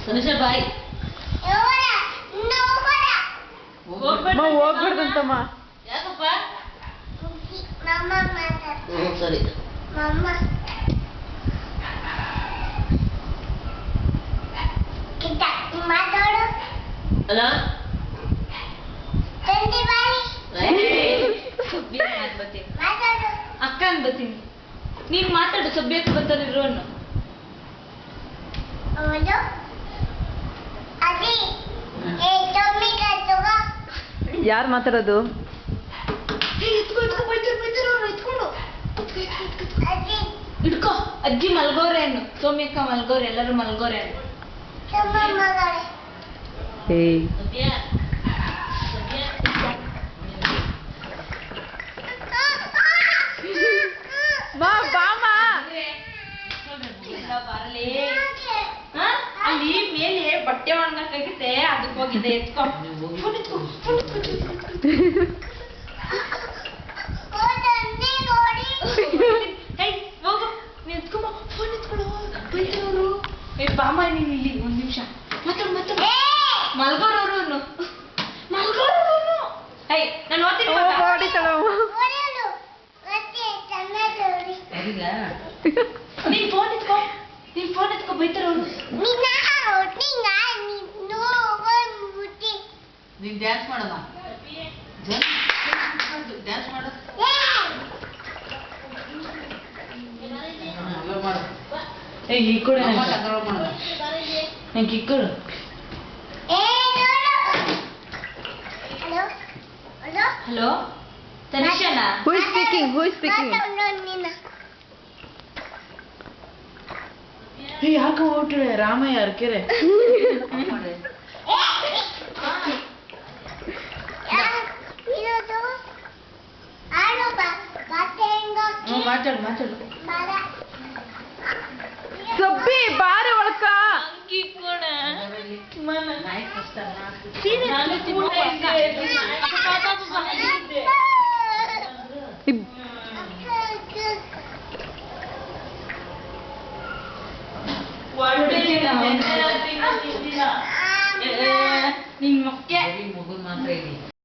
ತನುಷ ಬಾಯ್ ಹೋಗ್ಬಿಡ್ದಂತಮ್ಮ. ಯಾಕಪ್ಪ? ಸರಿ. ಅಲ್ಲ ಅಕ್ಕ ಅನ್ಬತ್ತೀನಿ. ನೀನ್ ಮಾತಾಡು ಸಭ್ಯಕ್ಕೆ ಬರ್ತಾನಿದ್ರು ಅನ್ನು. ಯಾರು ಮಾತಾಡೋದು? ಇಟ್ಕೋ ಅಜ್ಜಿ ಮಲ್ಗೋರೆ ಅನ್ನು. ಸೌಮ್ಯಕ್ಕ ಮಲ್ಗೋರೆ, ಎಲ್ಲರೂ ಮಲ್ಗೋರೆ ಅನ್ನು. ಅಲ್ಲಿ ಮೇಲೆ ಬಟ್ಟೆ ಒಣಗಕ್ಕಾಗಿತ್ತೆ, ಅದಕ್ಕೆ ಹೋಗಿದ್ದೆ. ಎತ್ಕೊ ಹೋಗು, ಎತ್ಕೊಮ್ಮ. ಫೋನ್ ಎತ್ಕೊಡು, ಬೈತಾರವ್ರು. ಬಾಮ ನೀನು ಇಲ್ಲಿ ಒಂದ್ ನಿಮಿಷ ಮಾತಾಡು. ಮಲ್ಗೋರವ್ರು ನಾನು ಓದ್ತೀನಿ. ನೀನ್ ಫೋನ್ ಎತ್ಕೊ ಬೈತಾರವ್ರು. ನೀನ್ ಡ್ಯಾನ್ಸ್ ಮಾಡಮ್ಮ. ಡ್ಯಾನ್ಸ್ ಮಾಡು. ಈ ಕೊಡು ನಂಗೆ ಕೊಡು. ಹಲೋ ತನಿಷಾನ? Who is speaking? ಯಾಕೆ ಹೊರಟ್ರೆ ರಾಮಯ್ಯ ಅರ್ಕೆರೆ? ಮಾತಾಡು. ಸಬ್ಬಿ ಬಾರೆ ಒಳಕ. ನಿನ್ ಮಕ್ಕೆ ಮಗು ಮಾತ್ರ ಇದೆ.